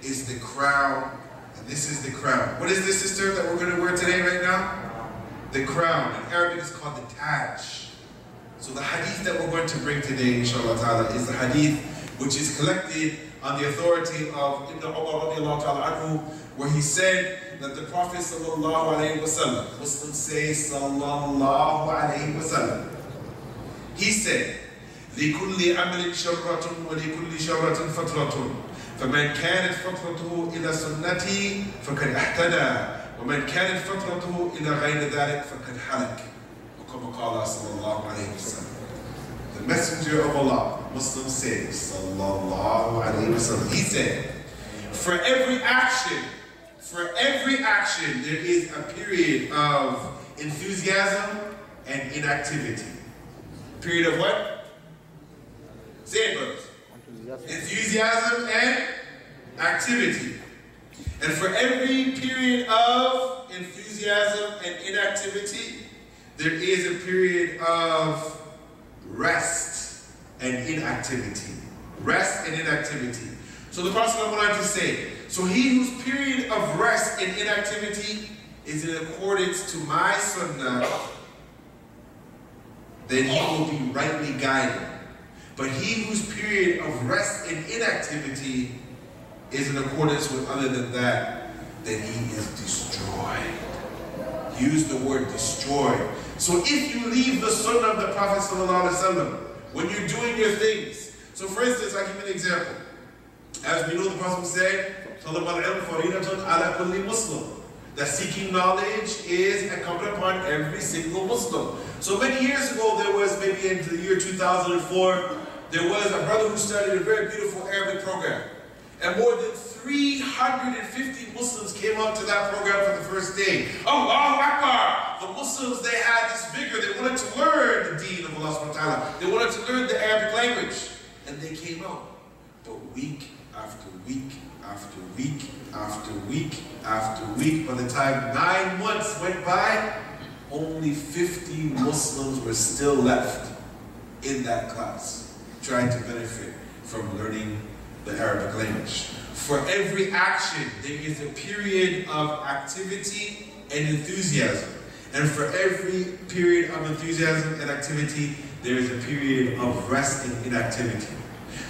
is the crown, and this is the crown. What is this, sister, that we're going to wear today right now? The crown. In Arabic it's called the Taj. So the hadith that we're going to bring today, inshallah ta'ala, is the hadith which is collected on the authority of Ibn Umar radiallahu ta'ala anhu, where he said that the Prophet sallallahu alayhi wa sallam, Muslims say sallallahu alayhi wa sallam, he said, لِكُلِّ عَمْلٍ شَرَّةٌ وَلِكُلِّ شَرَّةٍ فَتْرَةٌ فمن كانت فترته إلى سنتي فقد اهتدى ومن كانت فترته إلى غير ذلك فقد هلك وكما قال صلى الله عليه وسلم. The messenger of Allah, Muslims say sallallahu alayhi wa sallam, he said, for every action there is a period of enthusiasm and inactivity. Period of what? Say it, brothers. Enthusiasm and activity. And for every period of enthusiasm and inactivity, there is a period of rest and inactivity. Rest and inactivity. So the Prophet wanted to say, so he whose period of rest and inactivity is in accordance to my sunnah, then he will be rightly guided. But he whose period of rest and inactivity is in accordance with other than that, then he is destroyed. Use the word destroyed. So if you leave the sunnah of the Prophet ﷺ, when you're doing your things, so for instance, I'll give you an example. As we know, the Prophet said, that seeking knowledge is incumbent upon every single Muslim. So many years ago, there was, maybe in the year 2004, there was a brother who started a very beautiful Arabic program. And more than 350 Muslims came out to that program for the first day. Allahu Akbar! The Muslims, they had this vigor. They wanted to learn the Deen of Allah subhanahu wa ta'ala. They wanted to learn the Arabic language. And they came out. But week after week after week after week after week, by the time 9 months went by, only 50 Muslims were still left in that class, trying to benefit from learning the Arabic language. For every action, there is a period of activity and enthusiasm. And for every period of enthusiasm and activity, there is a period of rest and inactivity.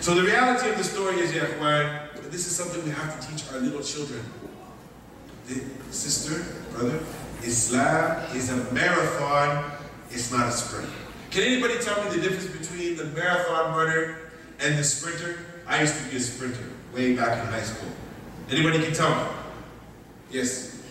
So the reality of the story is, this is something we have to teach our little children. Sister, brother, Islam is a marathon, it's not a sprint. Can anybody tell me the difference between the marathon runner and the sprinter? I used to be a sprinter way back in high school. Anybody can tell me? Yes.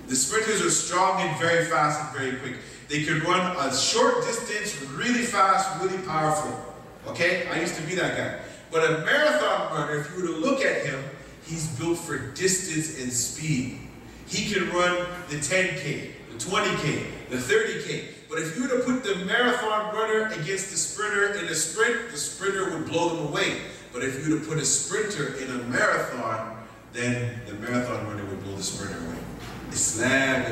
The sprinters are strong and very fast and very quick. They can run a short distance really fast, really powerful. Okay? I used to be that guy. But a marathon runner, if you were to look at him, he's built for distance and speed. He can run the 10K, the 20K, the 30K. But if you were to put the marathon runner against the sprinter in a sprint, the sprinter would blow them away. But if you were to put a sprinter in a marathon, then the marathon runner would blow the sprinter away. Islam,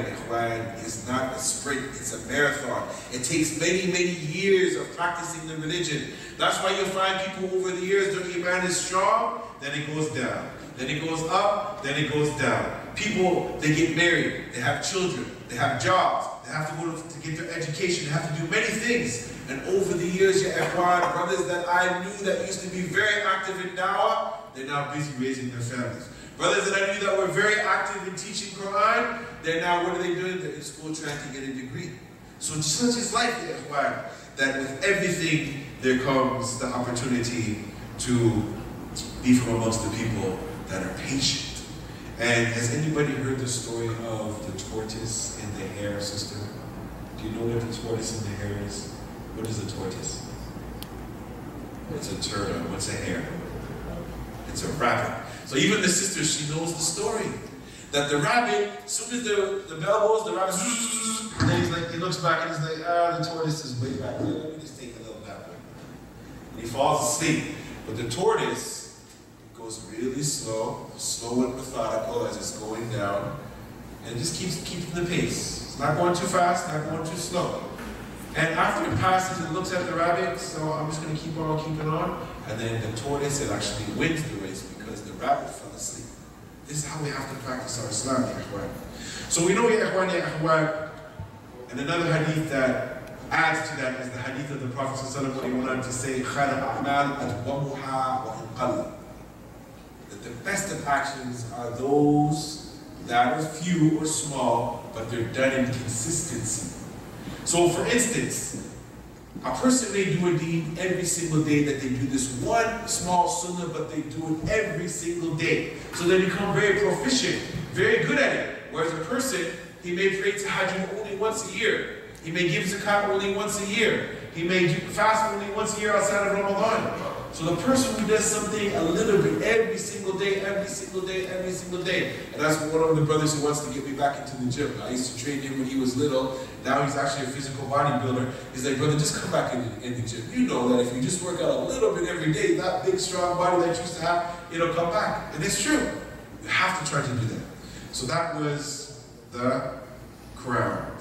is not a sprint, it's a marathon. It takes many, many years of practicing the religion. That's why you'll find people over the years, their iman is strong, then it goes down. Then it goes up, then it goes down. People, they get married, they have children, they have jobs, they have to go to get their education, they have to do many things. And over the years, brothers that I knew that used to be very active in da'wah, they're now busy raising their families. Brothers that I knew that were very active in teaching Quran, they're now, what are they doing? They're in school trying to get a degree. So such is life, that with everything, there comes the opportunity to be from amongst the people that are patient. And has anybody heard the story of the tortoise in the hare, sister? Do you know what the tortoise in the hare is? What is a tortoise? It's a turtle. What's a hare? It's a rabbit. So even the sister, she knows the story. That the rabbit, as soon as the bell goes, the rabbit, and then he's like, he looks back and he's like, the tortoise is way back there. Let me just take a little nap. And he falls asleep. But the tortoise goes really slow and methodical as it's going down, and just keeps keeping the pace. It's not going too fast, not going too slow. And after it passes, it looks at the rabbit, so I'm just going to keep on keeping on. And then the tortoise, it actually wins the race because the rabbit fell asleep. This is how we have to practice our Islam, ya ikhwan. So we know, ya ikhwan, ya ikhwan, and another hadith that adds to that is the hadith of the Prophet ﷺ when he went on to say, خَيْرَ الْأَعْمَالِ أَدْوَمُهَا وَإِنْ قَلَّ. That the best of actions are those that are few or small, but they're done in consistency. So for instance, a person may do a deed every single day, that they do this one small sunnah, but they do it every single day. So they become very proficient, very good at it. Whereas a person, he may pray tahajjud only once a year. He may give zakat only once a year. He may fast only once a year outside of Ramadan. So the person who does something a little bit every single day, every single day, every single day. And that's one of the brothers who wants to get me back into the gym. I used to train him when he was little. Now he's actually a physical bodybuilder. He's like, brother, just come back in the gym. You know that if you just work out a little bit every day, that big, strong body that you used to have, it'll come back. And it's true. You have to try to do that. So that was the crown.